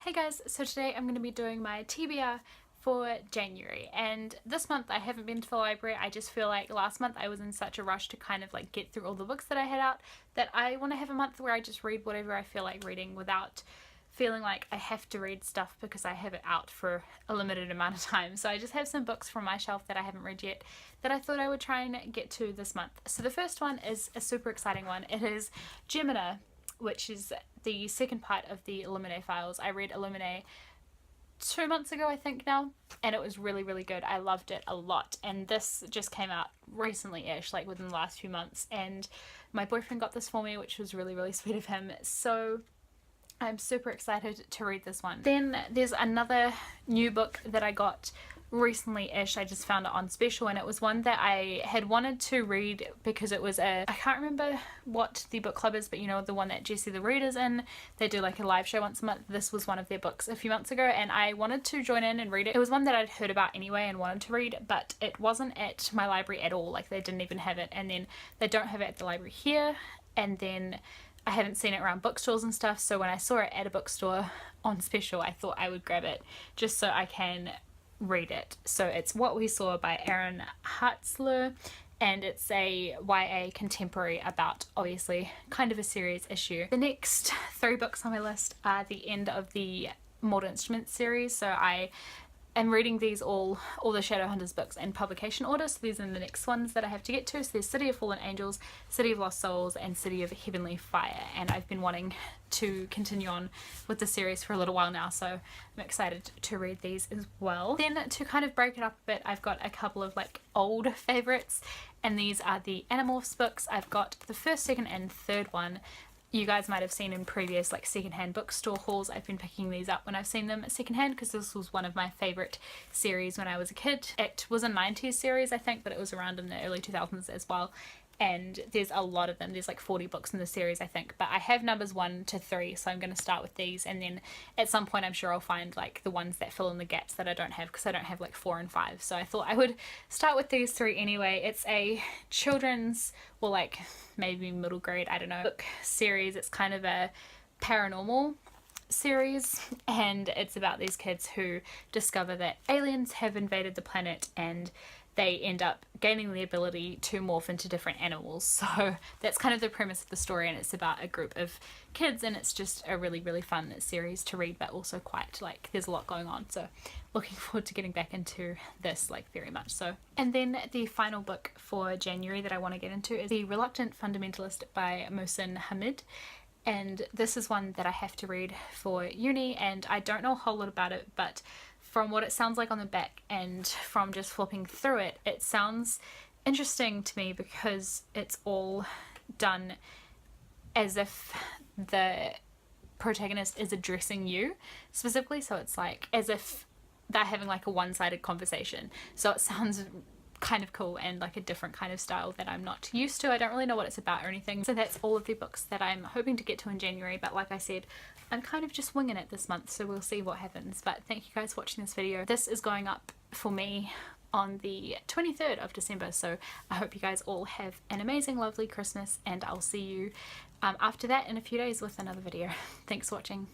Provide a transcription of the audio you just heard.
Hey guys, so today I'm going to be doing my TBR for January, and this month I haven't been to the library. I just feel like last month I was in such a rush to kind of like get through all the books that I had out that I want to have a month where I just read whatever I feel like reading without feeling like I have to read stuff because I have it out for a limited amount of time. So I just have some books from my shelf that I haven't read yet that I thought I would try and get to this month. So the first one is a super exciting one. It is Gemina, which is the second part of the Illuminae files. I read Illuminae 2 months ago, I think now, and it was really good. I loved it a lot, and this just came out recently-ish, like within the last few months, and my boyfriend got this for me, which was really sweet of him, so I'm super excited to read this one. Then there's another new book that I got recently-ish. I just found it on special, and it was one that I had wanted to read because it was I can't remember what the book club is, but you know, the one that Jessie the Reader's in. They do like a live show once a month. This was one of their books a few months ago, and I wanted to join in and read it. It was one that I'd heard about anyway and wanted to read, but it wasn't at my library at all. Like, they didn't even have it, and then they don't have it at the library here, and then I haven't seen it around bookstores and stuff, so when I saw it at a bookstore on special, I thought I would grab it just so I can read it. So it's What We Saw by Aaron Hartzler, and it's a YA contemporary about, obviously, kind of a serious issue. The next 3 books on my list are the end of the Mortal Instruments series, so I am reading these all the Shadowhunters books in publication order, so these are the next ones that I have to get to. So there's City of Fallen Angels, City of Lost Souls, and City of Heavenly Fire, and I've been wanting to continue on with the series for a little while now, so I'm excited to read these as well. Then to kind of break it up a bit, I've got a couple of like old favourites, and these are the Animorphs books. I've got the first, second, and third one. You guys might have seen in previous like secondhand bookstore hauls. I've been picking these up when I've seen them secondhand because this was one of my favourite series when I was a kid. It was a 90s series, I think, but it was around in the early 2000s as well. And there's a lot of them. There's like 40 books in the series, I think, but I have numbers 1 to 3, so I'm going to start with these, and then at some point I'm sure I'll find like the ones that fill in the gaps that I don't have, because I don't have like 4 and 5, so I thought I would start with these 3 anyway. It's a children's, or like maybe middle grade, I don't know, book series. It's kind of a paranormal series, and it's about these kids who discover that aliens have invaded the planet, and they end up gaining the ability to morph into different animals. So that's kind of the premise of the story, and it's about a group of kids, and it's just a really fun series to read, but also quite like there's a lot going on, so looking forward to getting back into this like very much so. And then the final book for January that I want to get into is The Reluctant Fundamentalist by Mohsin Hamid, and this is one that I have to read for uni, and I don't know a whole lot about it, but from what it sounds like on the back and from just flipping through it, it sounds interesting to me because it's all done as if the protagonist is addressing you specifically, so it's like as if they're having like a one-sided conversation. So it sounds kind of cool and like a different kind of style that I'm not used to. I don't really know what it's about or anything. So that's all of the books that I'm hoping to get to in January, but like I said, I'm kind of just winging it this month, so we'll see what happens. But thank you guys for watching this video. This is going up for me on the 23rd of December, so I hope you guys all have an amazing, lovely Christmas, and I'll see you after that in a few days with another video. Thanks for watching.